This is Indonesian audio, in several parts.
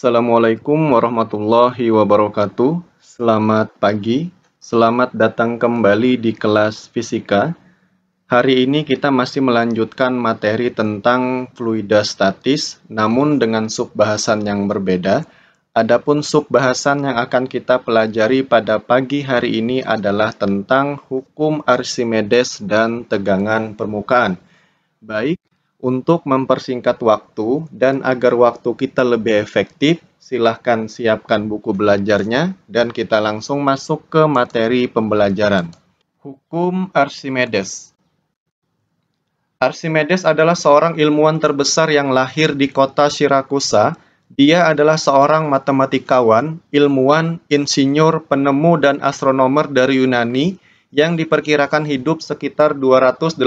Assalamualaikum warahmatullahi wabarakatuh. Selamat pagi, selamat datang kembali di kelas fisika. Hari ini kita masih melanjutkan materi tentang fluida statis, namun dengan subbahasan yang berbeda. Adapun subbahasan yang akan kita pelajari pada pagi hari ini adalah tentang hukum Archimedes dan tegangan permukaan. Baik, untuk mempersingkat waktu dan agar waktu kita lebih efektif, silahkan siapkan buku belajarnya dan kita langsung masuk ke materi pembelajaran. Hukum Archimedes. Archimedes adalah seorang ilmuwan terbesar yang lahir di kota Sirakusa. Dia adalah seorang matematikawan, ilmuwan, insinyur, penemu, dan astronomer dari Yunani yang diperkirakan hidup sekitar 287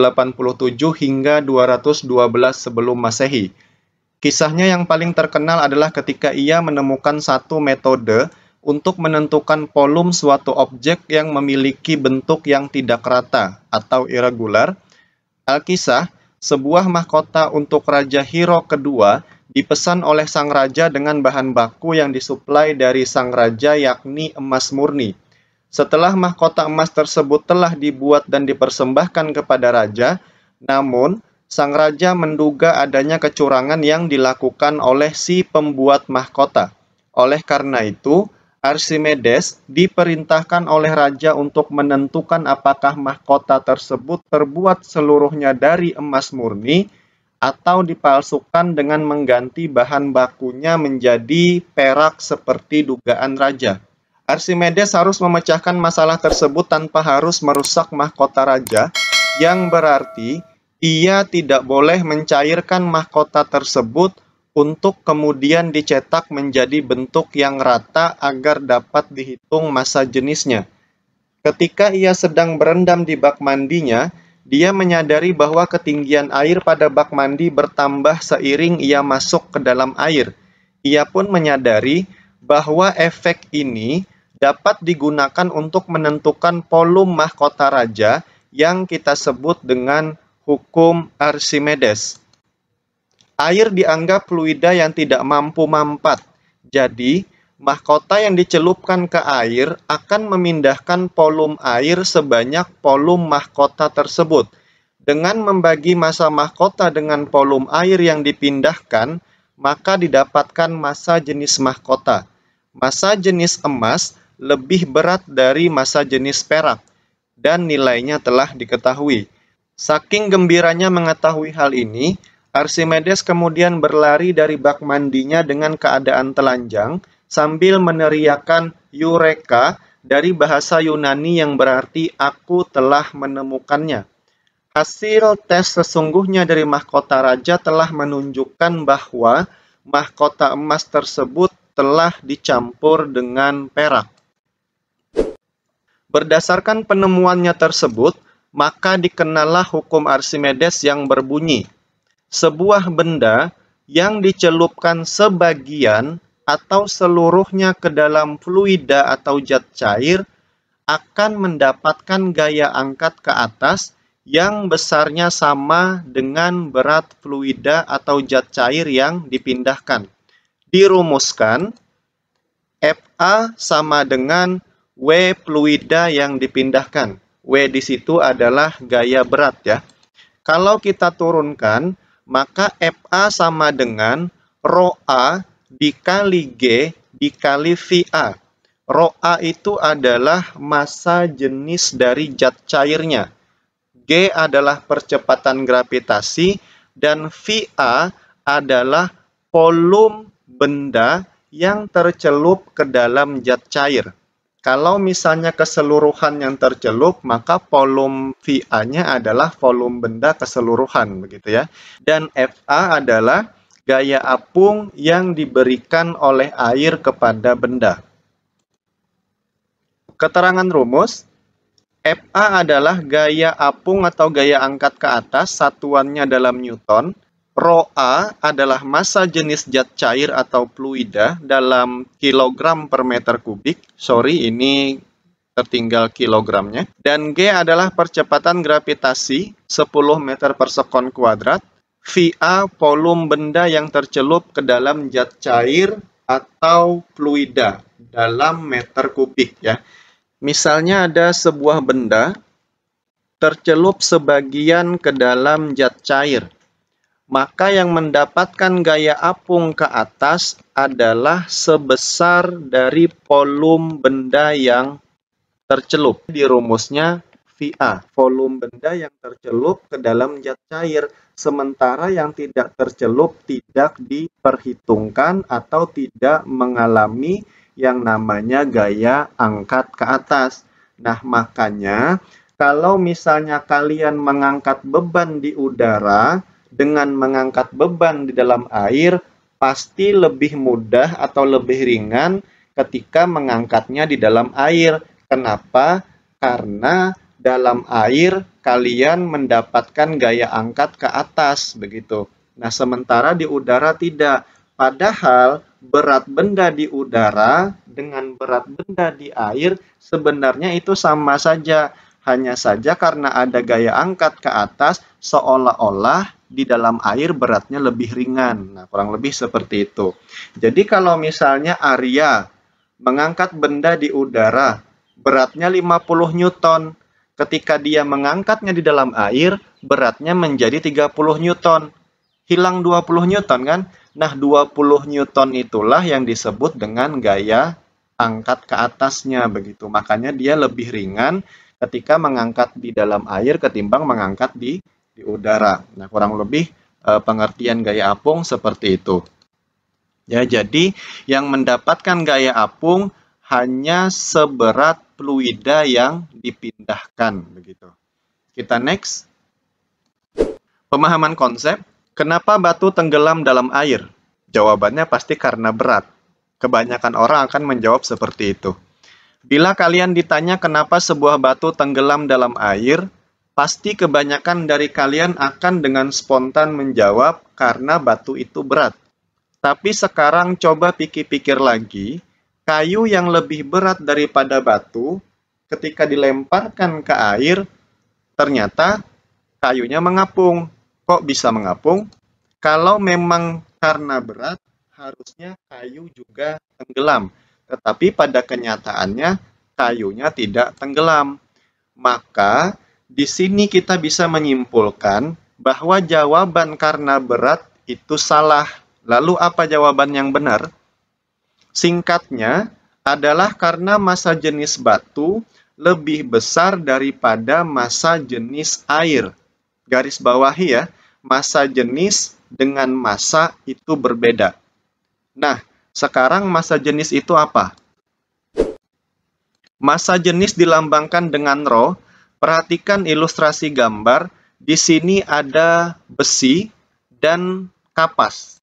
hingga 212 sebelum Masehi. Kisahnya yang paling terkenal adalah ketika ia menemukan satu metode untuk menentukan volume suatu objek yang memiliki bentuk yang tidak rata atau irregular. Alkisah, sebuah mahkota untuk Raja Hiro kedua, dipesan oleh sang raja dengan bahan baku yang disuplai dari sang raja yakni emas murni. Setelah mahkota emas tersebut telah dibuat dan dipersembahkan kepada raja, namun sang raja menduga adanya kecurangan yang dilakukan oleh si pembuat mahkota. Oleh karena itu, Archimedes diperintahkan oleh raja untuk menentukan apakah mahkota tersebut terbuat seluruhnya dari emas murni atau dipalsukan dengan mengganti bahan bakunya menjadi perak seperti dugaan raja. Archimedes harus memecahkan masalah tersebut tanpa harus merusak mahkota raja, yang berarti ia tidak boleh mencairkan mahkota tersebut untuk kemudian dicetak menjadi bentuk yang rata agar dapat dihitung massa jenisnya. Ketika ia sedang berendam di bak mandinya, dia menyadari bahwa ketinggian air pada bak mandi bertambah seiring ia masuk ke dalam air. Ia pun menyadari bahwa efek ini dapat digunakan untuk menentukan volume mahkota raja yang kita sebut dengan hukum Archimedes. Air dianggap fluida yang tidak mampu mampat. Jadi, mahkota yang dicelupkan ke air akan memindahkan volume air sebanyak volume mahkota tersebut. Dengan membagi massa mahkota dengan volume air yang dipindahkan, maka didapatkan massa jenis mahkota. Massa jenis emas lebih berat dari massa jenis perak, dan nilainya telah diketahui. Saking gembiranya mengetahui hal ini, Archimedes kemudian berlari dari bak mandinya dengan keadaan telanjang, sambil meneriakkan Eureka dari bahasa Yunani yang berarti aku telah menemukannya. Hasil tes sesungguhnya dari mahkota raja telah menunjukkan bahwa mahkota emas tersebut telah dicampur dengan perak. Berdasarkan penemuannya tersebut, maka dikenallah hukum Archimedes yang berbunyi, sebuah benda yang dicelupkan sebagian atau seluruhnya ke dalam fluida atau zat cair akan mendapatkan gaya angkat ke atas yang besarnya sama dengan berat fluida atau zat cair yang dipindahkan. Dirumuskan, Fa sama dengan W fluida yang dipindahkan. W di situ adalah gaya berat ya. Kalau kita turunkan, maka Fa sama dengan Rho A dikali G dikali Va. Rho A itu adalah massa jenis dari zat cairnya. G adalah percepatan gravitasi dan Va adalah volume benda yang tercelup ke dalam zat cair. Kalau misalnya keseluruhan yang tercelup, maka volume Va-nya adalah volume benda keseluruhan, begitu ya. Dan Fa adalah gaya apung yang diberikan oleh air kepada benda. Keterangan rumus, Fa adalah gaya apung atau gaya angkat ke atas, satuannya dalam Newton. Rho A adalah massa jenis zat cair atau fluida dalam kilogram per meter kubik. Sorry, ini tertinggal kilogramnya. Dan G adalah percepatan gravitasi 10 meter per sekon kuadrat. Va volume benda yang tercelup ke dalam zat cair atau fluida dalam meter kubik ya. Misalnya ada sebuah benda tercelup sebagian ke dalam zat cair. Maka yang mendapatkan gaya apung ke atas adalah sebesar dari volume benda yang tercelup. Di rumusnya VA, volume benda yang tercelup ke dalam zat cair. Sementara yang tidak tercelup tidak diperhitungkan atau tidak mengalami yang namanya gaya angkat ke atas. Nah, makanya kalau misalnya kalian mengangkat beban di udara, dengan mengangkat beban di dalam air pasti lebih mudah atau lebih ringan ketika mengangkatnya di dalam air. Kenapa? Karena dalam air kalian mendapatkan gaya angkat ke atas begitu. Nah, sementara di udara tidak. Padahal berat benda di udara dengan berat benda di air sebenarnya itu sama saja. Hanya saja karena ada gaya angkat ke atas, seolah-olah di dalam air beratnya lebih ringan. Nah, kurang lebih seperti itu. Jadi kalau misalnya Arya mengangkat benda di udara, beratnya 50 Newton. Ketika dia mengangkatnya di dalam air, beratnya menjadi 30 Newton. Hilang 20 Newton kan? Nah, 20 Newton itulah yang disebut dengan gaya angkat ke atasnya begitu. Makanya dia lebih ringan ketika mengangkat di dalam air ketimbang mengangkat di udara. Nah, kurang lebih pengertian gaya apung seperti itu. Ya, jadi yang mendapatkan gaya apung hanya seberat fluida yang dipindahkan begitu. Kita next. Pemahaman konsep. Kenapa batu tenggelam dalam air? Jawabannya pasti karena berat. Kebanyakan orang akan menjawab seperti itu. Bila kalian ditanya kenapa sebuah batu tenggelam dalam air, pasti kebanyakan dari kalian akan dengan spontan menjawab karena batu itu berat. Tapi sekarang coba pikir-pikir lagi, kayu yang lebih berat daripada batu, ketika dilemparkan ke air, ternyata kayunya mengapung. Kok bisa mengapung? Kalau memang karena berat, harusnya kayu juga tenggelam. Tetapi pada kenyataannya kayunya tidak tenggelam. Maka di sini kita bisa menyimpulkan bahwa jawaban karena berat itu salah. Lalu apa jawaban yang benar? Singkatnya adalah karena massa jenis batu lebih besar daripada massa jenis air. Garis bawahi ya, massa jenis dengan massa itu berbeda. Nah, sekarang massa jenis itu apa? Massa jenis dilambangkan dengan rho. Perhatikan ilustrasi gambar. Di sini ada besi dan kapas.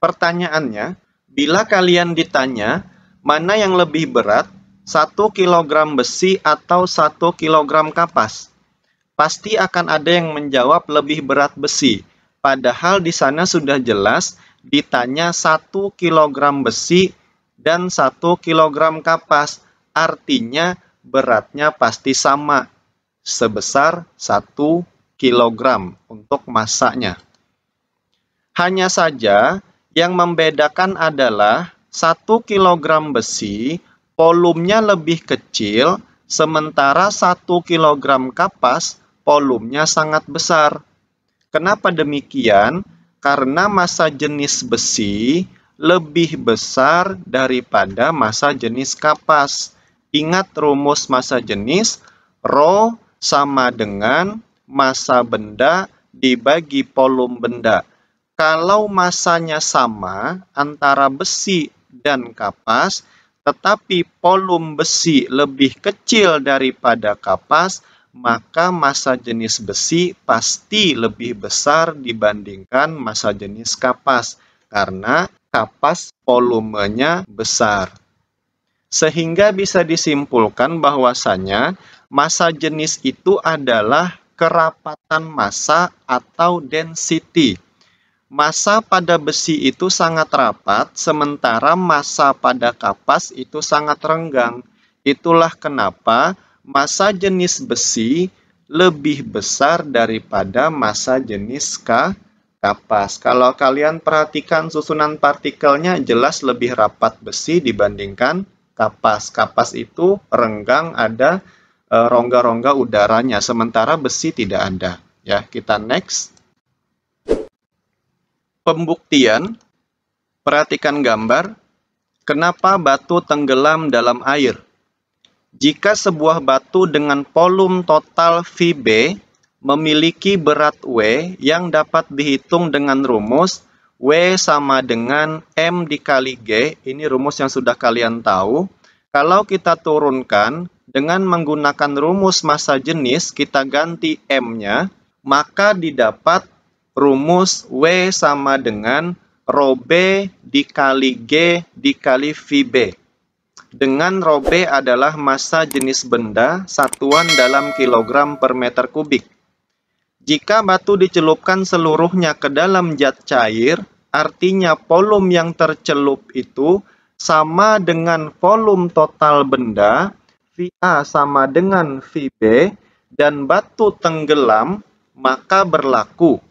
Pertanyaannya, bila kalian ditanya mana yang lebih berat, 1 kg besi atau 1 kg kapas? Pasti akan ada yang menjawab lebih berat besi. Padahal di sana sudah jelas ditanya 1 kg besi dan 1 kg kapas. Artinya beratnya pasti sama, sebesar 1 kg untuk massanya. Hanya saja yang membedakan adalah 1 kg besi volumenya lebih kecil, sementara 1 kg kapas volumenya sangat besar. Kenapa demikian? Karena massa jenis besi lebih besar daripada massa jenis kapas. Ingat rumus massa jenis, rho sama dengan massa benda dibagi volume benda. Kalau massanya sama antara besi dan kapas, tetapi volume besi lebih kecil daripada kapas, maka massa jenis besi pasti lebih besar dibandingkan massa jenis kapas, karena kapas volumenya besar. Sehingga bisa disimpulkan bahwasanya massa jenis itu adalah kerapatan massa atau density. Massa pada besi itu sangat rapat, sementara massa pada kapas itu sangat renggang. Itulah kenapa massa jenis besi lebih besar daripada massa jenis kapas. Kalau kalian perhatikan susunan partikelnya jelas lebih rapat besi dibandingkan kapas. Kapas itu renggang, ada rongga-rongga udaranya, sementara besi tidak ada. Ya, kita next. Pembuktian. Perhatikan gambar. Kenapa batu tenggelam dalam air? Jika sebuah batu dengan volume total Vb memiliki berat W yang dapat dihitung dengan rumus W sama dengan M dikali G, ini rumus yang sudah kalian tahu. Kalau kita turunkan dengan menggunakan rumus massa jenis, kita ganti M-nya, maka didapat rumus W sama dengan Rho B dikali G dikali Vb. Dengan Rho B adalah massa jenis benda, satuan dalam kilogram per meter kubik. Jika batu dicelupkan seluruhnya ke dalam zat cair, artinya volume yang tercelup itu sama dengan volume total benda, Va sama dengan Vb, dan batu tenggelam, maka berlaku.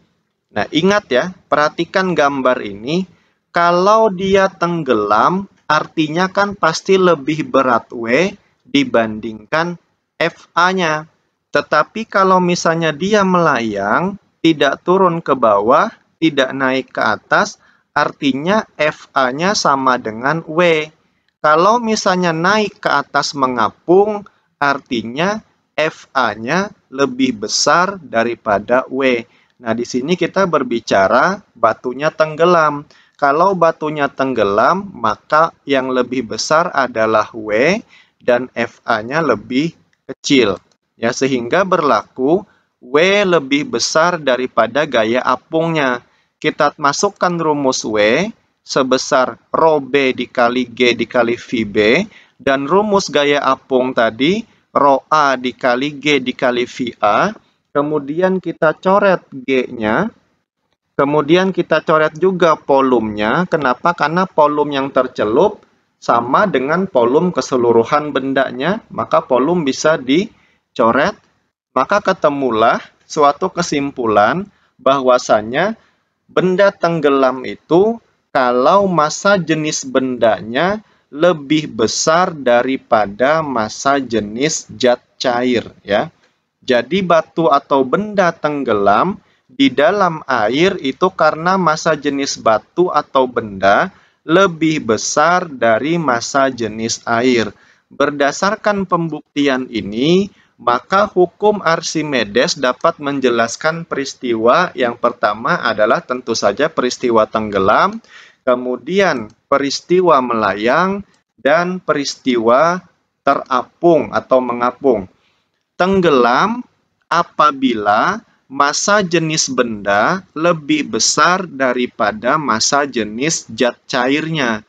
Nah, ingat ya, perhatikan gambar ini. Kalau dia tenggelam, artinya kan pasti lebih berat W dibandingkan Fa-nya. Tetapi kalau misalnya dia melayang, tidak turun ke bawah, tidak naik ke atas, artinya Fa-nya sama dengan W. Kalau misalnya naik ke atas mengapung, artinya Fa-nya lebih besar daripada W. Nah, di sini kita berbicara batunya tenggelam. Kalau batunya tenggelam, maka yang lebih besar adalah W dan Fa-nya lebih kecil. Ya, sehingga berlaku W lebih besar daripada gaya apungnya. Kita masukkan rumus W sebesar Rho B dikali G dikali Vb, dan rumus gaya apung tadi Rho A dikali G dikali Va. Kemudian kita coret G-nya, kemudian kita coret juga volumenya. Kenapa? Karena volume yang tercelup sama dengan volume keseluruhan bendanya, maka volume bisa dicoret. Maka ketemulah suatu kesimpulan bahwasanya benda tenggelam itu kalau massa jenis bendanya lebih besar daripada massa jenis zat cair, ya. Jadi batu atau benda tenggelam di dalam air itu karena massa jenis batu atau benda lebih besar dari massa jenis air. Berdasarkan pembuktian ini, maka hukum Archimedes dapat menjelaskan peristiwa. Yang pertama adalah tentu saja peristiwa tenggelam, kemudian peristiwa melayang, dan peristiwa terapung atau mengapung. Tenggelam apabila massa jenis benda lebih besar daripada massa jenis zat cairnya.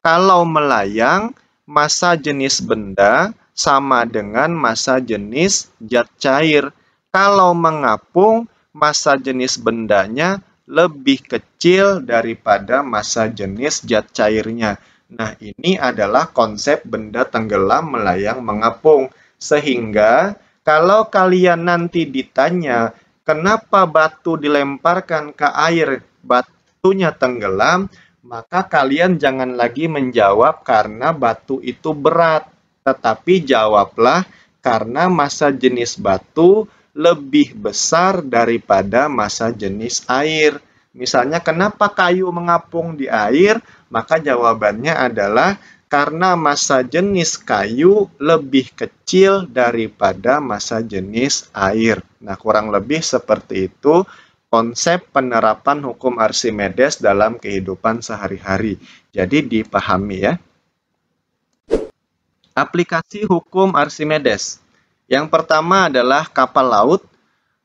Kalau melayang, massa jenis benda sama dengan massa jenis zat cair. Kalau mengapung, massa jenis bendanya lebih kecil daripada massa jenis zat cairnya. Nah, ini adalah konsep benda tenggelam, melayang, mengapung. Sehingga kalau kalian nanti ditanya kenapa batu dilemparkan ke air, batunya tenggelam, maka kalian jangan lagi menjawab karena batu itu berat. Tetapi jawablah karena massa jenis batu lebih besar daripada massa jenis air. Misalnya kenapa kayu mengapung di air? Maka jawabannya adalah karena massa jenis kayu lebih kecil daripada massa jenis air. Nah, kurang lebih seperti itu konsep penerapan hukum Archimedes dalam kehidupan sehari-hari. Jadi dipahami ya. Aplikasi hukum Archimedes. Yang pertama adalah kapal laut.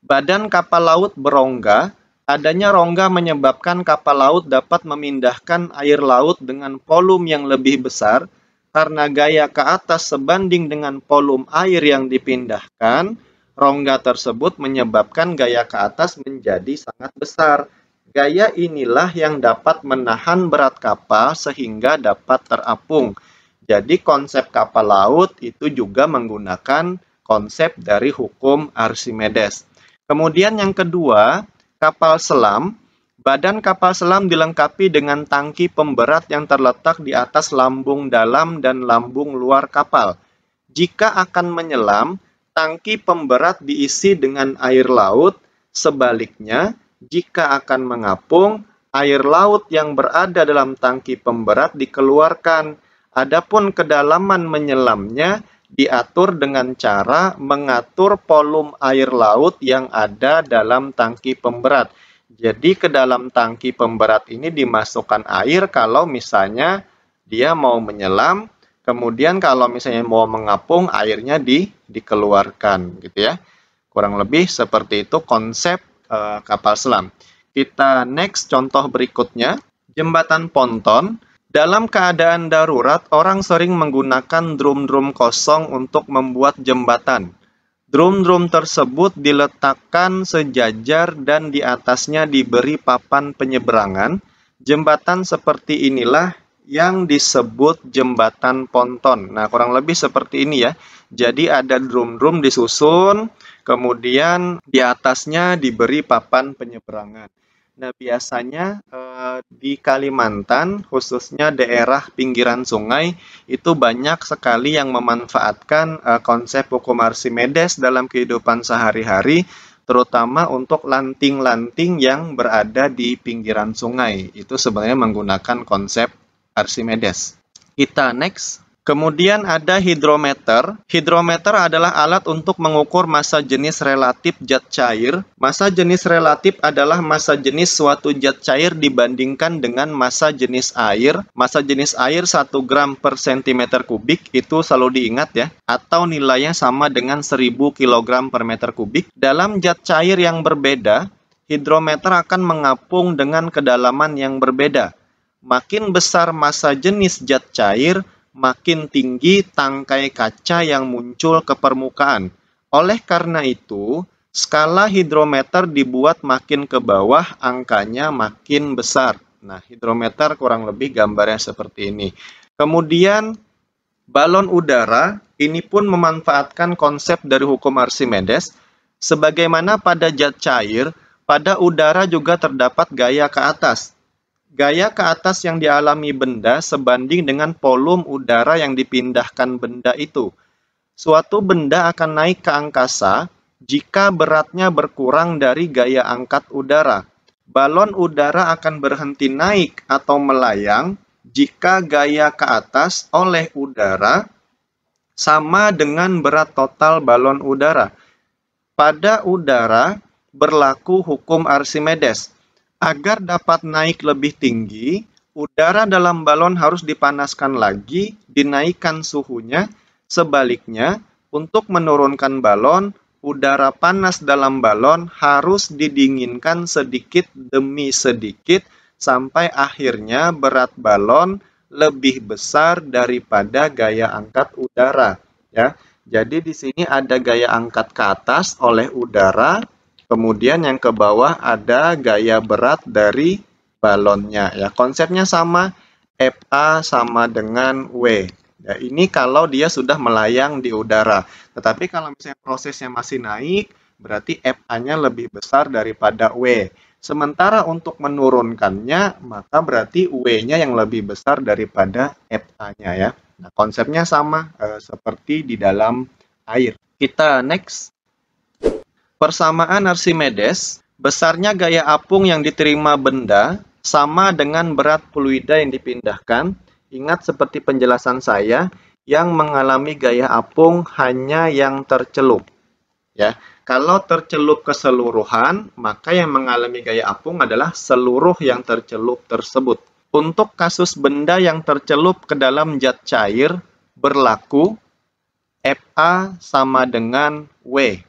Badan kapal laut berongga. Adanya rongga menyebabkan kapal laut dapat memindahkan air laut dengan volume yang lebih besar. Karena gaya ke atas sebanding dengan volume air yang dipindahkan, rongga tersebut menyebabkan gaya ke atas menjadi sangat besar. Gaya inilah yang dapat menahan berat kapal sehingga dapat terapung. Jadi konsep kapal laut itu juga menggunakan konsep dari hukum Archimedes. Kemudian yang kedua, kapal selam. Badan kapal selam dilengkapi dengan tangki pemberat yang terletak di atas lambung dalam dan lambung luar kapal. Jika akan menyelam, tangki pemberat diisi dengan air laut. Sebaliknya, jika akan mengapung, air laut yang berada dalam tangki pemberat dikeluarkan. Adapun kedalaman menyelamnya diatur dengan cara mengatur volume air laut yang ada dalam tangki pemberat. Jadi ke dalam tangki pemberat ini dimasukkan air kalau misalnya dia mau menyelam, kemudian kalau misalnya mau mengapung airnya dikeluarkan gitu ya. Kurang lebih seperti itu konsep kapal selam. Kita next contoh berikutnya, jembatan ponton. Dalam keadaan darurat, orang sering menggunakan drum-drum kosong untuk membuat jembatan. Drum-drum tersebut diletakkan sejajar dan di atasnya diberi papan penyeberangan. Jembatan seperti inilah yang disebut jembatan ponton. Nah, kurang lebih seperti ini ya. Jadi ada drum-drum disusun, kemudian di atasnya diberi papan penyeberangan. Nah, biasanya di Kalimantan, khususnya daerah pinggiran sungai, itu banyak sekali yang memanfaatkan konsep hukum Archimedes dalam kehidupan sehari-hari, terutama untuk lanting-lanting yang berada di pinggiran sungai. Itu sebenarnya menggunakan konsep Archimedes. Kita next. Kemudian ada hidrometer. Hidrometer adalah alat untuk mengukur massa jenis relatif zat cair. Massa jenis relatif adalah massa jenis suatu zat cair dibandingkan dengan massa jenis air. Massa jenis air 1 gram per cm kubik, itu selalu diingat ya, atau nilainya sama dengan 1000 kg per meter kubik. Dalam zat cair yang berbeda, hidrometer akan mengapung dengan kedalaman yang berbeda. Makin besar massa jenis zat cair, makin tinggi tangkai kaca yang muncul ke permukaan. Oleh karena itu, skala hidrometer dibuat makin ke bawah, angkanya makin besar. Nah, hidrometer kurang lebih gambarnya seperti ini. Kemudian, balon udara ini pun memanfaatkan konsep dari hukum Archimedes. Sebagaimana pada zat cair, pada udara juga terdapat gaya ke atas. Gaya ke atas yang dialami benda sebanding dengan volume udara yang dipindahkan benda itu. Suatu benda akan naik ke angkasa jika beratnya berkurang dari gaya angkat udara. Balon udara akan berhenti naik atau melayang jika gaya ke atas oleh udara sama dengan berat total balon udara. Pada udara berlaku hukum Archimedes. Agar dapat naik lebih tinggi, udara dalam balon harus dipanaskan lagi, dinaikkan suhunya. Sebaliknya, untuk menurunkan balon, udara panas dalam balon harus didinginkan sedikit demi sedikit sampai akhirnya berat balon lebih besar daripada gaya angkat udara. Ya, jadi di sini ada gaya angkat ke atas oleh udara. Kemudian yang ke bawah ada gaya berat dari balonnya. Ya, konsepnya sama, FA sama dengan W. Ya, ini kalau dia sudah melayang di udara. Tetapi kalau misalnya prosesnya masih naik, berarti FA-nya lebih besar daripada W. Sementara untuk menurunkannya, maka berarti W-nya yang lebih besar daripada FA-nya ya. Nah, konsepnya sama seperti di dalam air. Kita next. Persamaan Archimedes, besarnya gaya apung yang diterima benda sama dengan berat fluida yang dipindahkan. Ingat seperti penjelasan saya, yang mengalami gaya apung hanya yang tercelup. Ya, kalau tercelup keseluruhan, maka yang mengalami gaya apung adalah seluruh yang tercelup tersebut. Untuk kasus benda yang tercelup ke dalam zat cair, berlaku FA sama dengan W.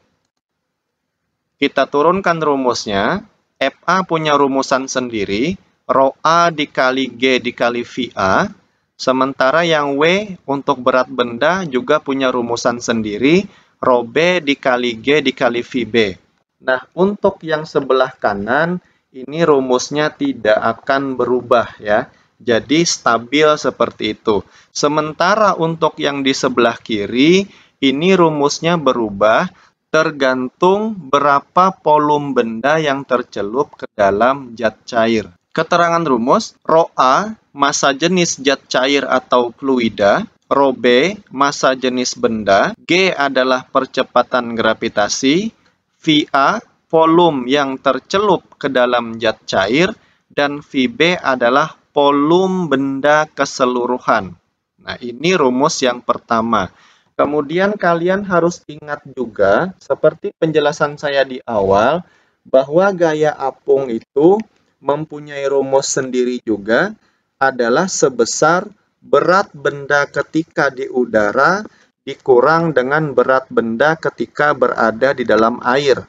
Kita turunkan rumusnya, FA punya rumusan sendiri, Rho A dikali G dikali VA, sementara yang W untuk berat benda juga punya rumusan sendiri, Rho B dikali G dikali VB. Nah, untuk yang sebelah kanan, ini rumusnya tidak akan berubah ya, jadi stabil seperti itu. Sementara untuk yang di sebelah kiri, ini rumusnya berubah, tergantung berapa volume benda yang tercelup ke dalam zat cair. Keterangan rumus, Rho A, massa jenis zat cair atau fluida, Rho B, massa jenis benda, G adalah percepatan gravitasi, VA, volume yang tercelup ke dalam zat cair, dan VB adalah volume benda keseluruhan. Nah, ini rumus yang pertama. Kemudian kalian harus ingat juga, seperti penjelasan saya di awal, bahwa gaya apung itu mempunyai rumus sendiri juga, adalah sebesar berat benda ketika di udara dikurang dengan berat benda ketika berada di dalam air.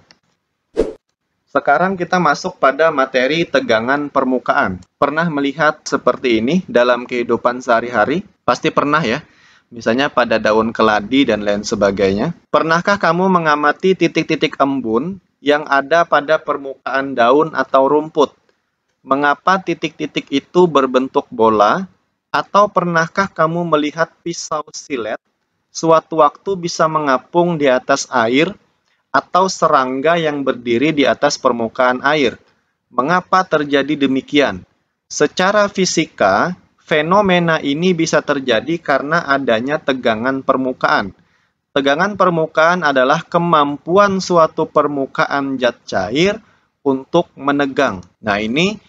Sekarang kita masuk pada materi tegangan permukaan. Pernah melihat seperti ini dalam kehidupan sehari-hari? Pasti pernah ya. Misalnya pada daun keladi dan lain sebagainya. Pernahkah kamu mengamati titik-titik embun yang ada pada permukaan daun atau rumput? Mengapa titik-titik itu berbentuk bola? Atau pernahkah kamu melihat pisau silet suatu waktu bisa mengapung di atas air atau serangga yang berdiri di atas permukaan air? Mengapa terjadi demikian? Secara fisika, fenomena ini bisa terjadi karena adanya tegangan permukaan. Tegangan permukaan adalah kemampuan suatu permukaan zat cair untuk menegang. Nah, ini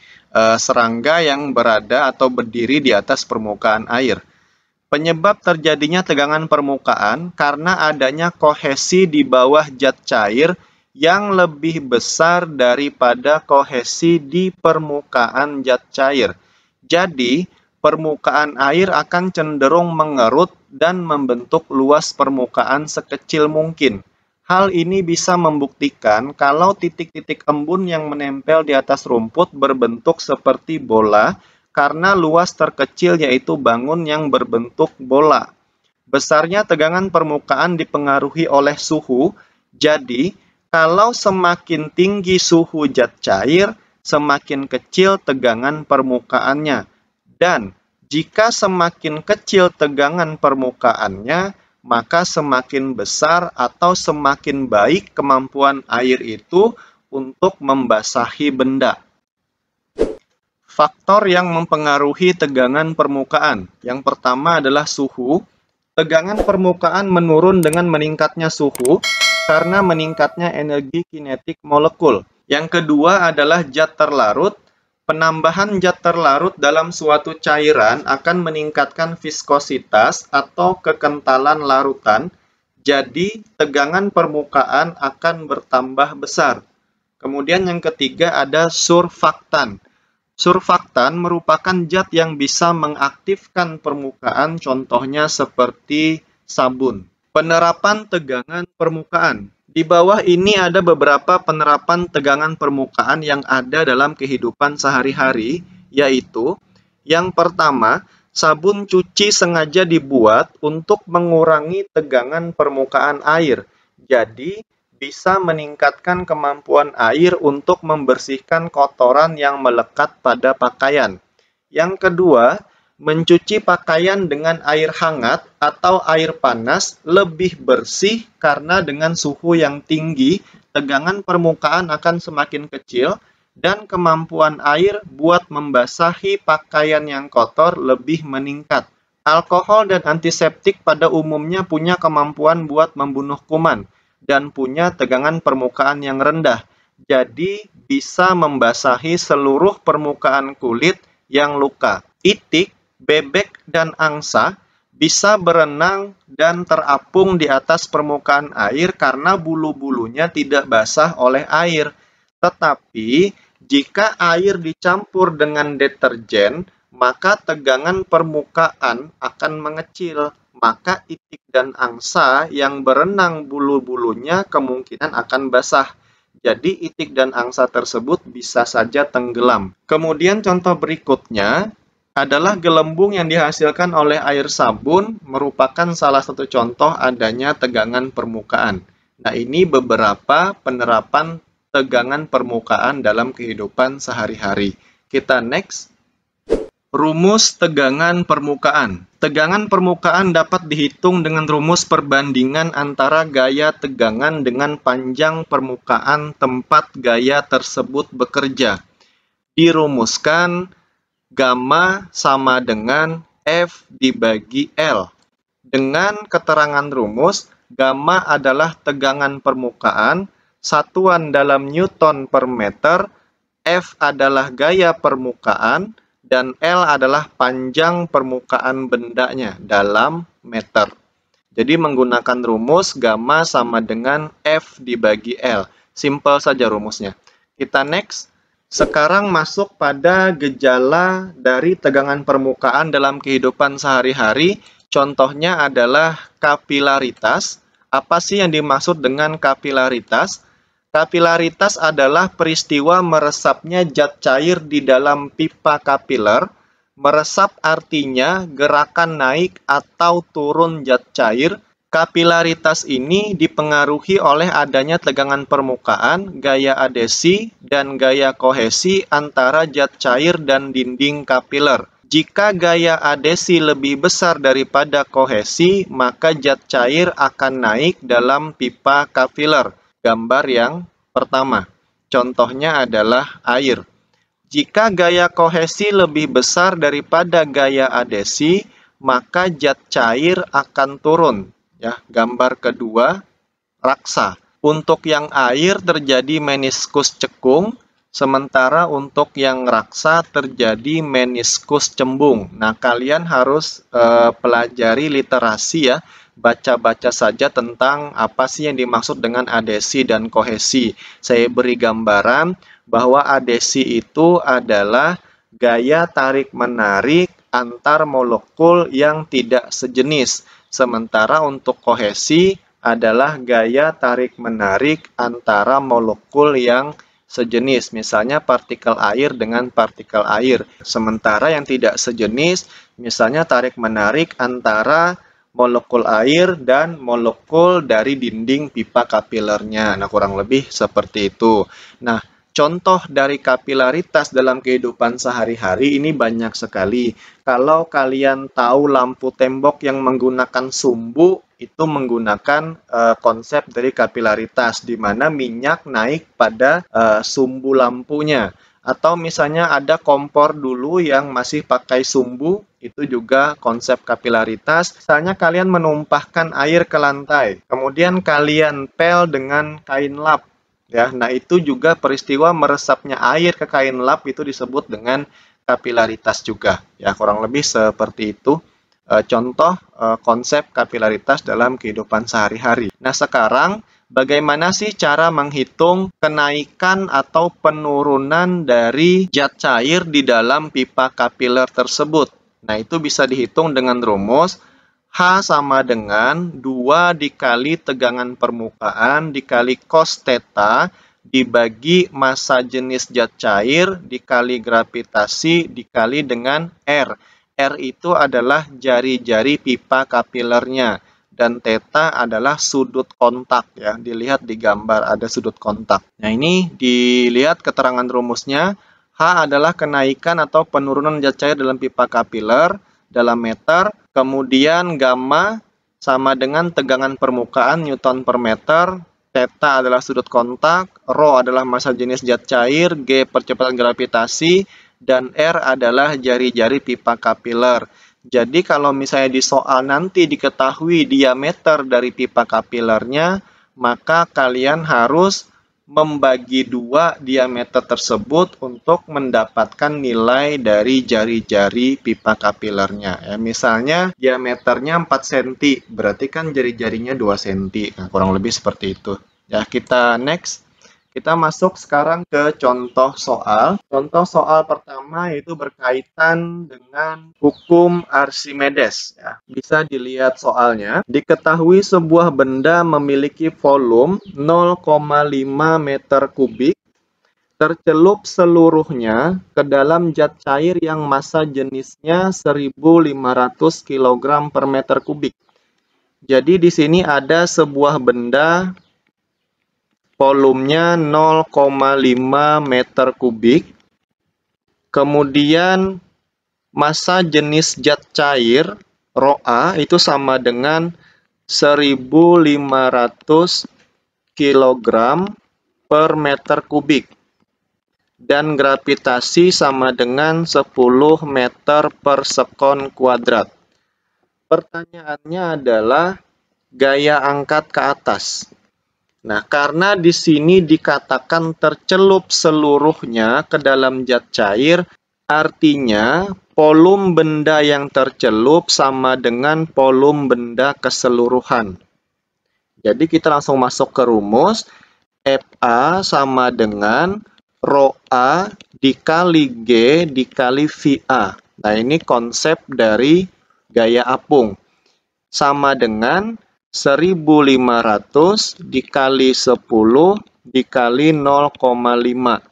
serangga yang berada atau berdiri di atas permukaan air. Penyebab terjadinya tegangan permukaan karena adanya kohesi di bawah zat cair yang lebih besar daripada kohesi di permukaan zat cair. Jadi, permukaan air akan cenderung mengerut dan membentuk luas permukaan sekecil mungkin. Hal ini bisa membuktikan kalau titik-titik embun yang menempel di atas rumput berbentuk seperti bola karena luas terkecil yaitu bangun yang berbentuk bola. Besarnya tegangan permukaan dipengaruhi oleh suhu, jadi kalau semakin tinggi suhu zat cair, semakin kecil tegangan permukaannya. Dan jika semakin kecil tegangan permukaannya, maka semakin besar atau semakin baik kemampuan air itu untuk membasahi benda. Faktor yang mempengaruhi tegangan permukaan. Yang pertama adalah suhu. Tegangan permukaan menurun dengan meningkatnya suhu karena meningkatnya energi kinetik molekul. Yang kedua adalah zat terlarut. Penambahan zat terlarut dalam suatu cairan akan meningkatkan viskositas atau kekentalan larutan, jadi tegangan permukaan akan bertambah besar. Kemudian yang ketiga ada surfaktan. Surfaktan merupakan zat yang bisa mengaktifkan permukaan, contohnya seperti sabun. Penerapan tegangan permukaan. Di bawah ini ada beberapa penerapan tegangan permukaan yang ada dalam kehidupan sehari-hari, yaitu yang pertama, sabun cuci sengaja dibuat untuk mengurangi tegangan permukaan air. Jadi, bisa meningkatkan kemampuan air untuk membersihkan kotoran yang melekat pada pakaian. Yang kedua, mencuci pakaian dengan air hangat atau air panas lebih bersih karena dengan suhu yang tinggi, tegangan permukaan akan semakin kecil dan kemampuan air buat membasahi pakaian yang kotor lebih meningkat. Alkohol dan antiseptik pada umumnya punya kemampuan buat membunuh kuman dan punya tegangan permukaan yang rendah. Jadi bisa membasahi seluruh permukaan kulit yang luka. Itik, bebek, dan angsa bisa berenang dan terapung di atas permukaan air karena bulu-bulunya tidak basah oleh air. Tetapi, jika air dicampur dengan deterjen, maka tegangan permukaan akan mengecil. Maka itik dan angsa yang berenang bulu-bulunya kemungkinan akan basah. Jadi, itik dan angsa tersebut bisa saja tenggelam. Kemudian contoh berikutnya adalah gelembung yang dihasilkan oleh air sabun merupakan salah satu contoh adanya tegangan permukaan. Nah, ini beberapa penerapan tegangan permukaan dalam kehidupan sehari-hari. Kita next. Rumus tegangan permukaan. Tegangan permukaan dapat dihitung dengan rumus perbandingan antara gaya tegangan dengan panjang permukaan tempat gaya tersebut bekerja. Dirumuskan gamma sama dengan F dibagi L. Dengan keterangan rumus, gamma adalah tegangan permukaan, satuan dalam Newton per meter, F adalah gaya permukaan, dan L adalah panjang permukaan bendanya dalam meter. Jadi menggunakan rumus gamma sama dengan F dibagi L. Simple saja rumusnya. Kita next. Sekarang masuk pada gejala dari tegangan permukaan dalam kehidupan sehari-hari. Contohnya adalah kapilaritas. Apa sih yang dimaksud dengan kapilaritas? Kapilaritas adalah peristiwa meresapnya zat cair di dalam pipa kapiler. Meresap artinya gerakan naik atau turun zat cair. Kapilaritas ini dipengaruhi oleh adanya tegangan permukaan, gaya adesi, dan gaya kohesi antara zat cair dan dinding kapiler. Jika gaya adesi lebih besar daripada kohesi, maka zat cair akan naik dalam pipa kapiler. Gambar yang pertama, contohnya adalah air. Jika gaya kohesi lebih besar daripada gaya adesi, maka zat cair akan turun. Ya, gambar kedua, raksa. Untuk yang air terjadi meniskus cekung, sementara untuk yang raksa terjadi meniskus cembung. Nah, kalian harus pelajari literasi ya. Baca-baca saja tentang apa sih yang dimaksud dengan adesi dan kohesi. Saya beri gambaran bahwa adesi itu adalah gaya tarik-menarik antar molekul yang tidak sejenis. Sementara untuk kohesi adalah gaya tarik-menarik antara molekul yang sejenis. Misalnya partikel air dengan partikel air. Sementara yang tidak sejenis, misalnya tarik-menarik antara molekul air dan molekul dari dinding pipa kapilernya. Nah, kurang lebih seperti itu. Nah, contoh dari kapilaritas dalam kehidupan sehari-hari ini banyak sekali. Kalau kalian tahu lampu tembok yang menggunakan sumbu, itu menggunakan konsep dari kapilaritas, di mana minyak naik pada sumbu lampunya. Atau misalnya ada kompor dulu yang masih pakai sumbu, itu juga konsep kapilaritas. Misalnya kalian menumpahkan air ke lantai, kemudian kalian pel dengan kain lap. Ya, nah itu juga peristiwa meresapnya air ke kain lap itu disebut dengan kapilaritas juga. Ya, kurang lebih seperti itu. Contoh konsep kapilaritas dalam kehidupan sehari-hari. Nah, sekarang bagaimana sih cara menghitung kenaikan atau penurunan dari zat cair di dalam pipa kapiler tersebut? Nah, itu bisa dihitung dengan rumus H sama dengan 2 dikali tegangan permukaan dikali cos theta dibagi massa jenis zat cair dikali gravitasi dikali dengan R. R itu adalah jari-jari pipa kapilernya. Dan theta adalah sudut kontak ya. Dilihat di gambar ada sudut kontak. Nah, ini dilihat keterangan rumusnya. H adalah kenaikan atau penurunan zat cair dalam pipa kapiler dalam meter. Kemudian gamma sama dengan tegangan permukaan Newton per meter. Theta adalah sudut kontak. Rho adalah massa jenis zat cair. G percepatan gravitasi. Dan R adalah jari-jari pipa kapiler. Jadi kalau misalnya di soal nanti diketahui diameter dari pipa kapilernya, maka kalian harus membagi 2 diameter tersebut untuk mendapatkan nilai dari jari-jari pipa kapilernya. Ya, misalnya diameternya 4 cm, berarti kan jari-jarinya 2 cm. Nah, kurang lebih seperti itu. Ya, kita next. Kita masuk sekarang ke contoh soal. Contoh soal pertama yaitu berkaitan dengan hukum Archimedes. Ya. Bisa dilihat soalnya. Diketahui sebuah benda memiliki volume 0,5 meter kubik tercelup seluruhnya ke dalam zat cair yang massa jenisnya 1.500 kg per meter kubik. Jadi di sini ada sebuah benda volumenya 0,5 meter kubik. Kemudian massa jenis zat cair ρA itu sama dengan 1.500 kg per meter kubik. Dan gravitasi sama dengan 10 meter per sekon kuadrat. Pertanyaannya adalah gaya angkat ke atas. Nah, karena di sini dikatakan tercelup seluruhnya ke dalam zat cair, artinya volum benda yang tercelup sama dengan volum benda keseluruhan. Jadi kita langsung masuk ke rumus. FA sama dengan ρA dikali G dikali VA. Nah, ini konsep dari gaya apung. Sama dengan 1.500 dikali 10 dikali 0,5.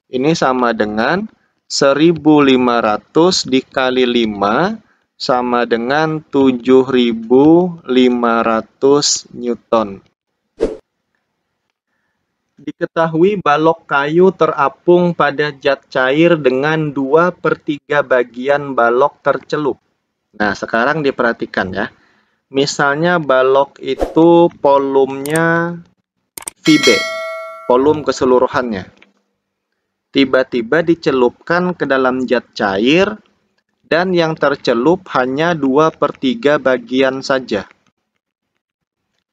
Ini sama dengan 1.500 dikali 5 sama dengan 7.500 Newton. Diketahui balok kayu terapung pada zat cair dengan 2/3 bagian balok tercelup. Nah, sekarang diperhatikan ya. Misalnya balok itu volumenya VB, volum keseluruhannya. Tiba-tiba dicelupkan ke dalam zat cair dan yang tercelup hanya 2/3 bagian saja.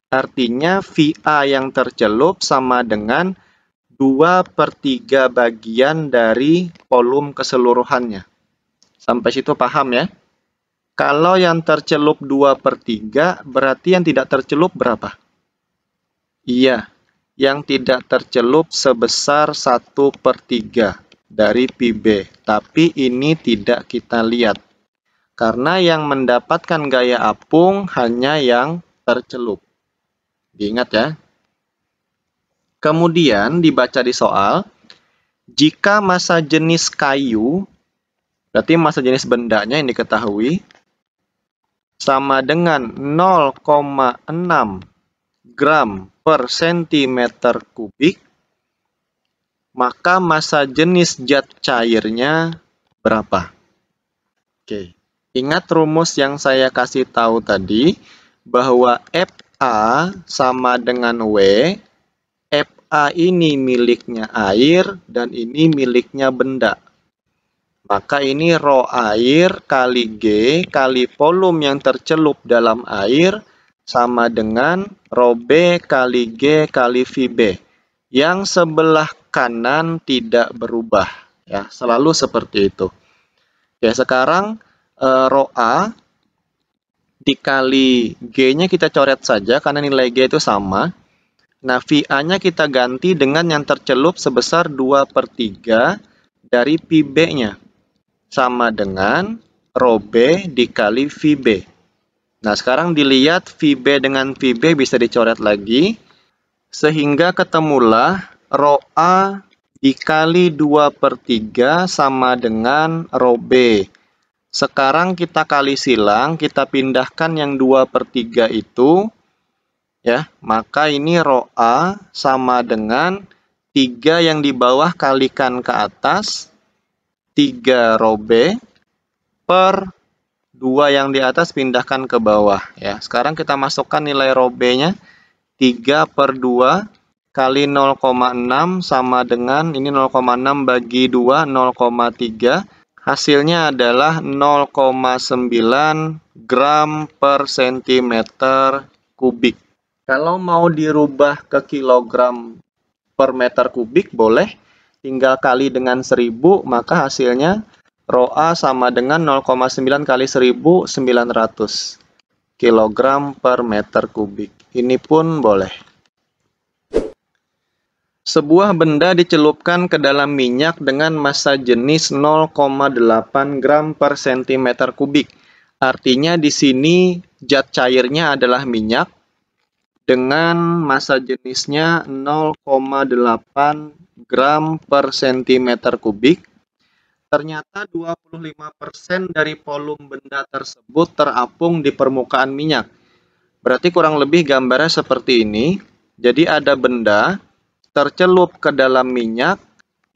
Artinya VA yang tercelup sama dengan 2/3 bagian dari volum keseluruhannya. Sampai situ paham ya? Kalau yang tercelup 2/3, berarti yang tidak tercelup berapa? Iya, yang tidak tercelup sebesar 1/3 dari PB. Tapi ini tidak kita lihat. Karena yang mendapatkan gaya apung hanya yang tercelup. Diingat ya. Kemudian dibaca di soal, jika massa jenis kayu, berarti massa jenis bendanya yang diketahui, sama dengan 0,6 gram per centimeter kubik, maka massa jenis zat cairnya berapa? Oke, ingat rumus yang saya kasih tahu tadi, bahwa FA sama dengan W. FA ini miliknya air dan ini miliknya benda. Maka ini rho air kali G kali volume yang tercelup dalam air sama dengan rho B kali G kali VB. Yang sebelah kanan tidak berubah. Ya, selalu seperti itu. Ya, sekarang rho A dikali G-nya kita coret saja karena nilai G itu sama. Nah, VA-nya kita ganti dengan yang tercelup sebesar 2/3 dari PB-nya. Sama dengan rho B dikali VB. Nah, sekarang dilihat VB dengan VB bisa dicoret lagi. Sehingga ketemulah rho A dikali 2/3 sama dengan rho B. Sekarang kita kali silang, kita pindahkan yang 2/3 itu, ya, maka ini rho A sama dengan 3 yang di bawah kalikan ke atas, 3 rho B, per 2 yang di atas pindahkan ke bawah. Ya, sekarang kita masukkan nilai rho B-nya, 3/2 kali 0,6 sama dengan, ini 0,6 bagi 2, 0,3. Hasilnya adalah 0,9 gram per centimeter kubik. Kalau mau dirubah ke kilogram per meter kubik boleh, tinggal kali dengan 1000, maka hasilnya rho A sama dengan 0,9 kali 1000, 900 kilogram per meter kubik. Ini pun boleh. Sebuah benda dicelupkan ke dalam minyak dengan massa jenis 0,8 gram per centimeter kubik. Artinya di sini zat cairnya adalah minyak dengan massa jenisnya 0,8 gram per centimeter kubik. Ternyata 25% dari volume benda tersebut terapung di permukaan minyak. Berarti kurang lebih gambarnya seperti ini. Jadi ada benda tercelup ke dalam minyak,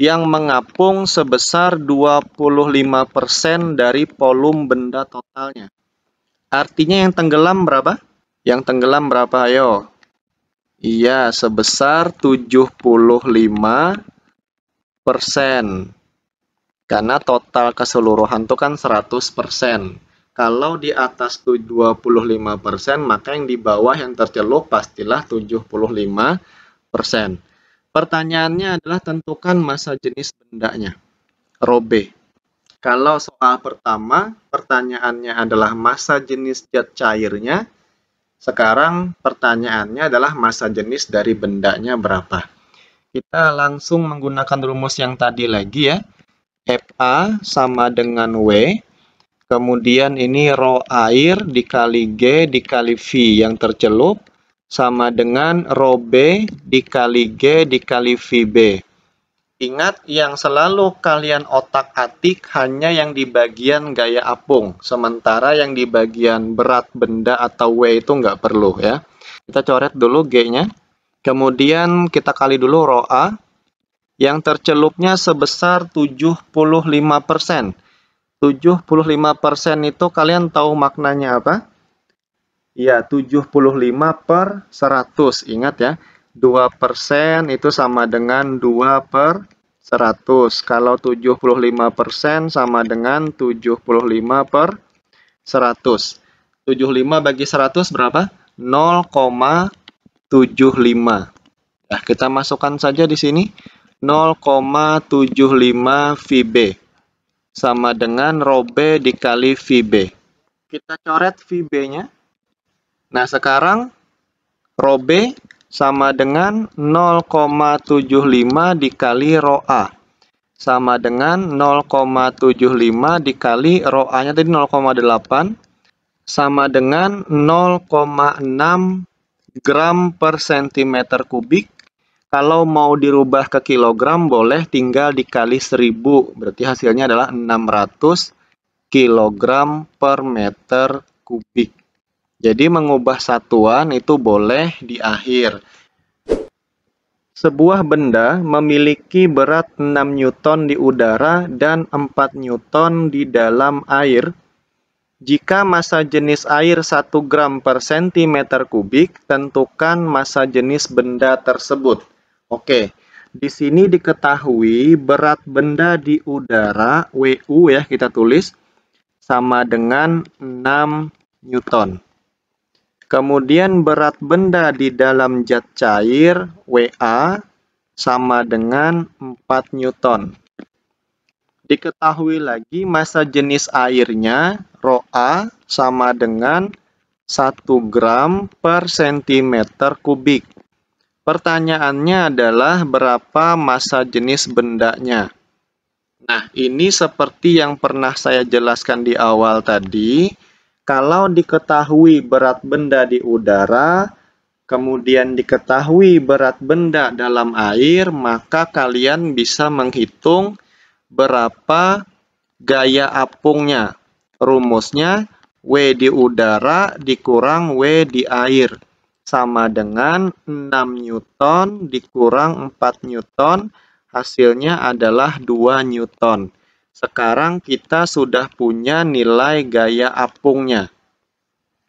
yang mengapung sebesar 25% dari volume benda totalnya. Artinya yang tenggelam berapa? Yang tenggelam berapa? Ayo. Iya, sebesar 75%. Karena total keseluruhan itu kan 100%. Kalau di atas 25%, maka yang di bawah yang tercelup pastilah 75%. Pertanyaannya adalah tentukan massa jenis bendanya. Row B. Kalau soal pertama, pertanyaannya adalah massa jenis zat cairnya. Sekarang pertanyaannya adalah massa jenis dari bendanya berapa. Kita langsung menggunakan rumus yang tadi lagi ya. Fa sama dengan W. Kemudian ini rho air dikali G dikali V yang tercelup sama dengan rho B dikali G dikali VB. Ingat, yang selalu kalian otak-atik hanya yang di bagian gaya apung. Sementara yang di bagian berat benda atau W itu nggak perlu ya. Kita coret dulu G-nya. Kemudian kita kali dulu rho A. Yang tercelupnya sebesar 75%. 75% itu kalian tahu maknanya apa? Ya, 75/100. Ingat ya, 2% itu sama dengan 2/100. Kalau 75% sama dengan 75/100. 75 bagi 100 berapa? 0,75. Nah, kita masukkan saja di sini 0,75 VB. Sama dengan rho B dikali VB. Kita coret VB-nya. Nah, sekarang rho B sama dengan 0,75 dikali rho A. Sama dengan 0,75 dikali rho A-nya tadi 0,8. Sama dengan 0,6 gram per cm kubik. Kalau mau dirubah ke kilogram, boleh tinggal dikali 1000. Berarti hasilnya adalah 600 kg per meter kubik. Jadi mengubah satuan itu boleh di akhir. Sebuah benda memiliki berat 6 Newton di udara dan 4 Newton di dalam air. Jika massa jenis air 1 gram per cm kubik, tentukan massa jenis benda tersebut. Oke, di sini diketahui berat benda di udara, WU ya kita tulis, sama dengan 6 Newton. Kemudian berat benda di dalam zat cair, WA, sama dengan 4 Newton. Diketahui lagi massa jenis airnya, rho A, sama dengan 1 gram per cm kubik. Pertanyaannya adalah berapa massa jenis bendanya. Nah, ini seperti yang pernah saya jelaskan di awal tadi. Kalau diketahui berat benda di udara, kemudian diketahui berat benda dalam air, maka kalian bisa menghitung berapa gaya apungnya. Rumusnya W di udara dikurang W di air. Sama dengan 6 Newton dikurang 4 Newton, hasilnya adalah 2 Newton. Sekarang kita sudah punya nilai gaya apungnya.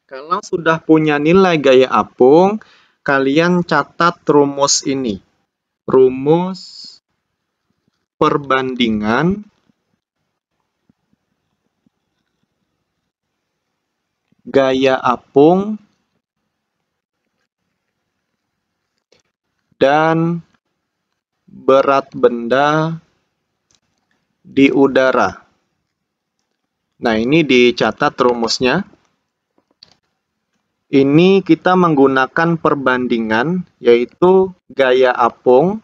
Kalau sudah punya nilai gaya apung, kalian catat rumus ini. Rumus perbandingan gaya apung dan berat benda di udara. Nah, ini dicatat rumusnya. Ini kita menggunakan perbandingan, yaitu gaya apung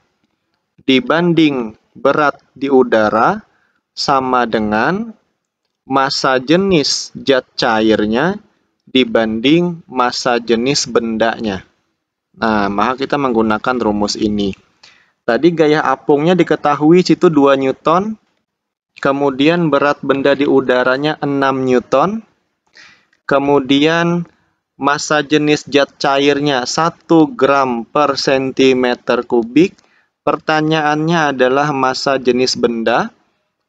dibanding berat di udara sama dengan massa jenis zat cairnya dibanding massa jenis bendanya. Nah, maka kita menggunakan rumus ini. Tadi gaya apungnya diketahui situ 2 Newton. Kemudian berat benda di udaranya 6 Newton. Kemudian massa jenis zat cairnya 1 gram per cm kubik. Pertanyaannya adalah massa jenis benda,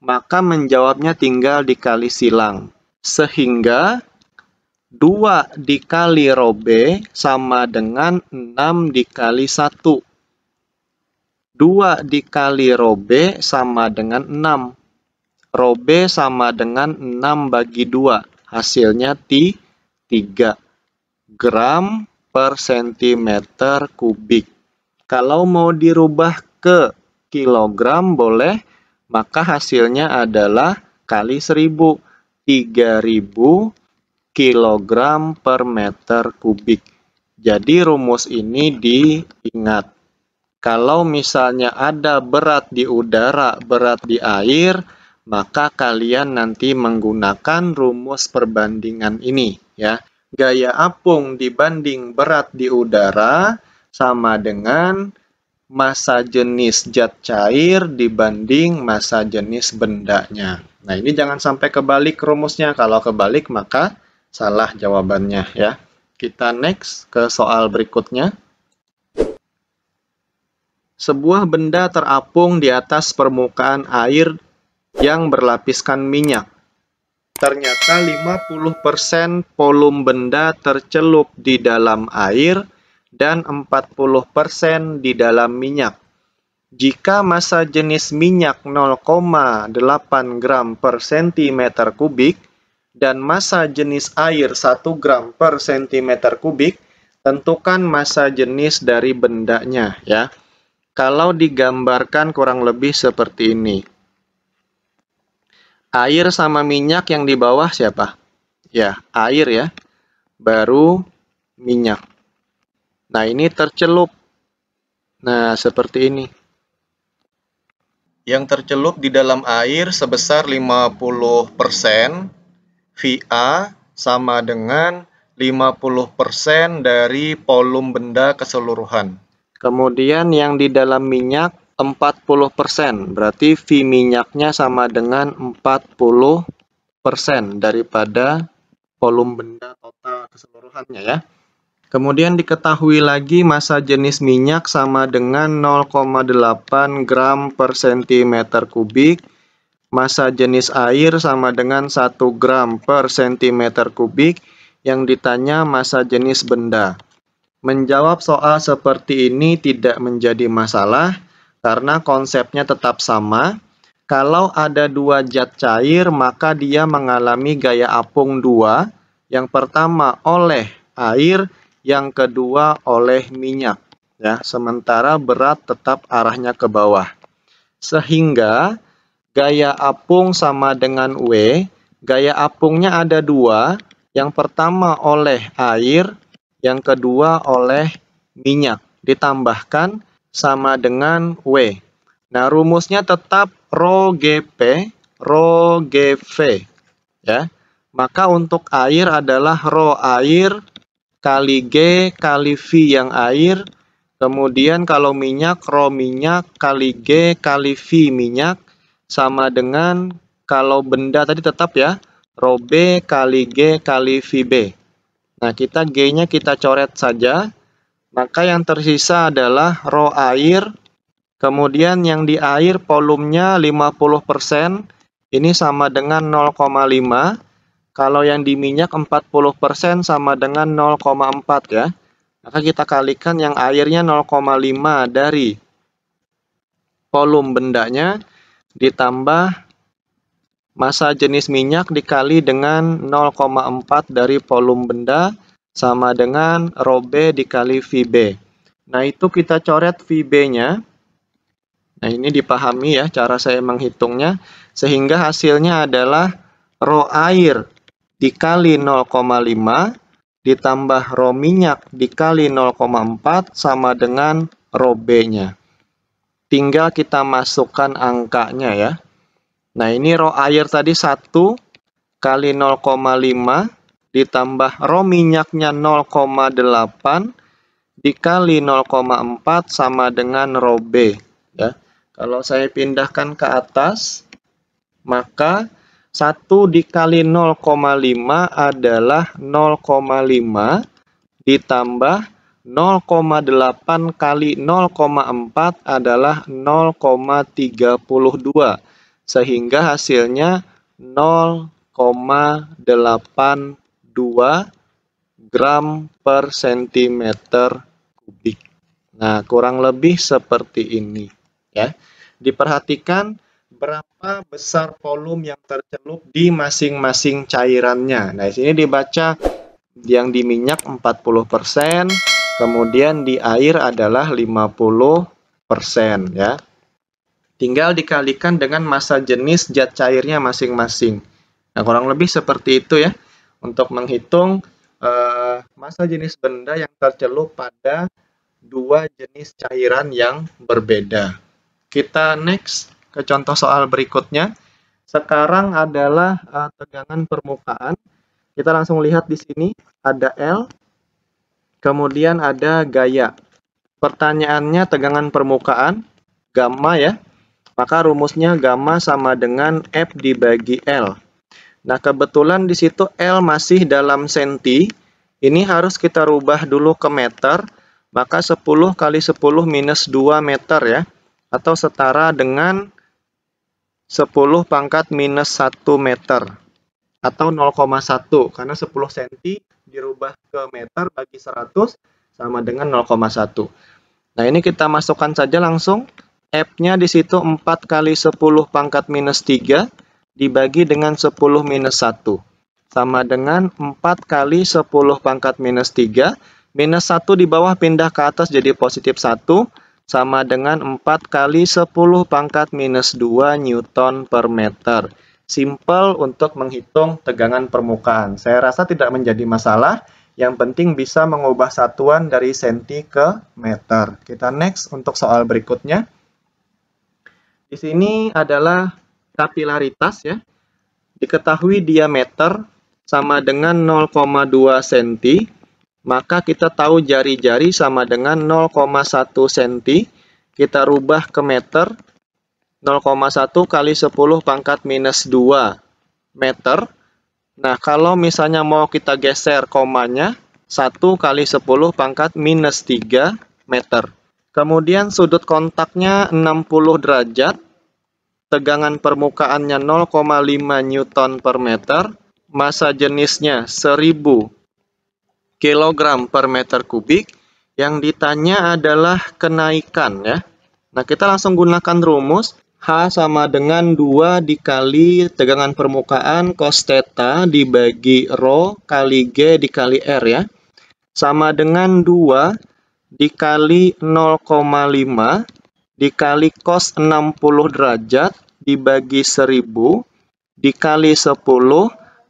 maka menjawabnya tinggal dikali silang. Sehingga 2 dikali rho B sama dengan 6 dikali 1. 2 dikali rho B sama dengan 6. Rho B sama dengan 6 bagi 2. Hasilnya 3 gram per sentimeter kubik. Kalau mau dirubah ke kilogram boleh, maka hasilnya adalah kali 1000. 3000 kilogram per meter kubik. Jadi rumus ini diingat. Kalau misalnya ada berat di udara, berat di air, maka kalian nanti menggunakan rumus perbandingan ini ya. Gaya apung dibanding berat di udara sama dengan massa jenis zat cair dibanding massa jenis bendanya. Nah, ini jangan sampai kebalik rumusnya. Kalau kebalik maka salah jawabannya ya. Kita next ke soal berikutnya. Sebuah benda terapung di atas permukaan air yang berlapiskan minyak. Ternyata 50% volume benda tercelup di dalam air dan 40% di dalam minyak. Jika massa jenis minyak 0,8 gram per centimeter kubik dan massa jenis air 1 gram per centimeter kubik, tentukan massa jenis dari bendanya ya. Kalau digambarkan kurang lebih seperti ini. Air sama minyak yang di bawah siapa? Ya, air ya. Baru minyak. Nah, ini tercelup. Nah, seperti ini. Yang tercelup di dalam air sebesar 50%, VA sama dengan 50% dari volume benda keseluruhan. Kemudian yang di dalam minyak 40%, berarti V minyaknya sama dengan 40% daripada volume benda total keseluruhannya ya. Kemudian diketahui lagi massa jenis minyak sama dengan 0,8 gram per centimeter kubik. Massa jenis air sama dengan 1 gram per centimeter kubik. Yang ditanya massa jenis benda. Menjawab soal seperti ini tidak menjadi masalah karena konsepnya tetap sama. Kalau ada 2 zat cair, maka dia mengalami gaya apung 2. Yang pertama oleh air, yang kedua oleh minyak. Ya, sementara berat tetap arahnya ke bawah. Sehingga gaya apung sama dengan W. Gaya apungnya ada 2. Yang pertama oleh air, yang kedua oleh minyak. Ditambahkan sama dengan W. Nah, rumusnya tetap rho GP, rho GV. Ya. Maka untuk air adalah rho air kali G kali V yang air. Kemudian kalau minyak, rho minyak kali G kali V minyak. Sama dengan kalau benda tadi tetap ya, rho B kali G kali VB. Nah, kita G-nya kita coret saja. Maka yang tersisa adalah rho air. Kemudian yang di air volumenya 50%. Ini sama dengan 0,5. Kalau yang di minyak 40% sama dengan 0,4 ya. Maka kita kalikan yang airnya 0,5 dari volume bendanya. Ditambah massa jenis minyak dikali dengan 0,4 dari volume benda sama dengan rho B dikali VB. Nah, itu kita coret VB-nya. Nah, ini dipahami ya cara saya menghitungnya. Sehingga hasilnya adalah rho air dikali 0,5 ditambah rho minyak dikali 0,4 sama dengan rho B-nya. Tinggal kita masukkan angkanya ya. Nah, ini rho air tadi 1 kali 0,5 ditambah rho minyaknya 0,8 dikali 0,4 sama dengan rho B. Ya. Kalau saya pindahkan ke atas, maka 1 dikali 0,5 adalah 0,5 ditambah 0,8 kali 0,4 adalah 0,32. Sehingga hasilnya 0,82 gram per sentimeter kubik. Nah, kurang lebih seperti ini ya. Diperhatikan berapa besar volume yang tercelup di masing-masing cairannya. Nah, di sini dibaca yang di minyak 40%, kemudian di air adalah 50% ya. Tinggal dikalikan dengan massa jenis zat cairnya masing-masing. Nah, kurang lebih seperti itu ya untuk menghitung massa jenis benda yang tercelup pada dua jenis cairan yang berbeda. Kita next ke contoh soal berikutnya. Sekarang adalah tegangan permukaan. Kita langsung lihat di sini ada L, kemudian ada gaya. Pertanyaannya tegangan permukaan gamma ya. Maka rumusnya gamma sama dengan F dibagi L. Nah, kebetulan di situ L masih dalam senti. Ini harus kita rubah dulu ke meter. Maka 10 kali 10 minus 2 meter ya. Atau setara dengan 10 pangkat minus 1 meter. Atau 0,1. Karena 10 cm dirubah ke meter bagi 100 sama dengan 0,1. Nah, ini kita masukkan saja langsung. F-nya di situ 4 kali 10 pangkat minus 3 dibagi dengan 10 minus 1. Sama dengan 4 kali 10 pangkat minus 3. Minus 1 di bawah pindah ke atas jadi positif 1. Sama dengan 4 kali 10 pangkat minus 2 Newton per meter. Simple untuk menghitung tegangan permukaan. Saya rasa tidak menjadi masalah. Yang penting bisa mengubah satuan dari senti ke meter. Kita next untuk soal berikutnya. Di sini adalah kapilaritas ya. Diketahui diameter sama dengan 0,2 cm. Maka kita tahu jari-jari sama dengan 0,1 cm. Kita rubah ke meter. 0,1 kali 10 pangkat minus 2 meter. Nah, kalau misalnya mau kita geser komanya, 1 kali 10 pangkat minus 3 meter. Kemudian sudut kontaknya 60 derajat. Tegangan permukaannya 0,5 Newton per meter. Massa jenisnya 1000 kg per meter kubik. Yang ditanya adalah kenaikan ya. Nah, kita langsung gunakan rumus. H sama dengan 2 dikali tegangan permukaan cos theta dibagi rho kali G dikali R ya. Sama dengan 2 dikali 0,5 dikali cos 60 derajat dibagi 1000 dikali 10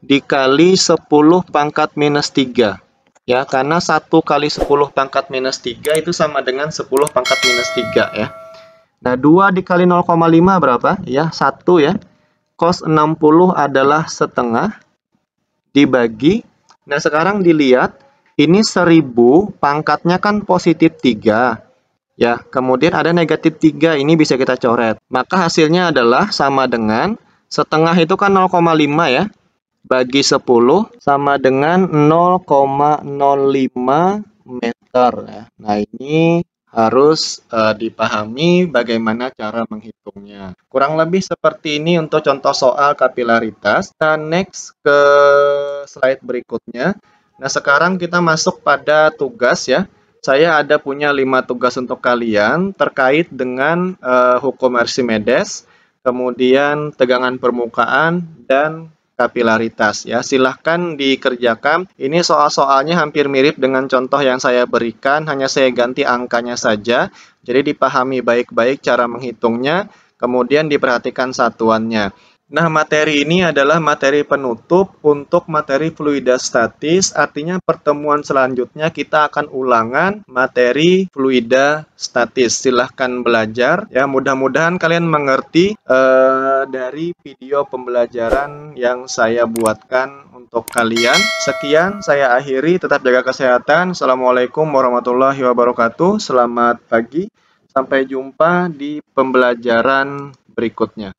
dikali 10 pangkat minus 3. Ya, karena 1 kali 10 pangkat minus 3 itu sama dengan 10 pangkat minus 3 ya. Nah, 2 dikali 0,5 berapa? Ya, 1 ya. Cos 60 adalah setengah dibagi. Nah, sekarang dilihat. Ini 1000, pangkatnya kan positif 3. Ya, kemudian ada negatif 3. Ini bisa kita coret. Maka hasilnya adalah sama dengan, setengah itu kan 0,5 ya. Bagi 10 sama dengan 0,05 meter. Ya. Nah, ini harus dipahami bagaimana cara menghitungnya. Kurang lebih seperti ini untuk contoh soal kapilaritas. Kita next ke slide berikutnya. Nah, sekarang kita masuk pada tugas ya. Saya ada punya 5 tugas untuk kalian terkait dengan hukum Archimedes, kemudian tegangan permukaan, dan kapilaritas ya. Silahkan dikerjakan. Ini soal-soalnya hampir mirip dengan contoh yang saya berikan, hanya saya ganti angkanya saja. Jadi dipahami baik-baik cara menghitungnya, kemudian diperhatikan satuannya. Nah, materi ini adalah materi penutup untuk materi fluida statis, artinya pertemuan selanjutnya kita akan ulangan materi fluida statis. Silahkan belajar, ya mudah-mudahan kalian mengerti dari video pembelajaran yang saya buatkan untuk kalian. Sekian, saya akhiri, tetap jaga kesehatan. Assalamualaikum warahmatullahi wabarakatuh, selamat pagi, sampai jumpa di pembelajaran berikutnya.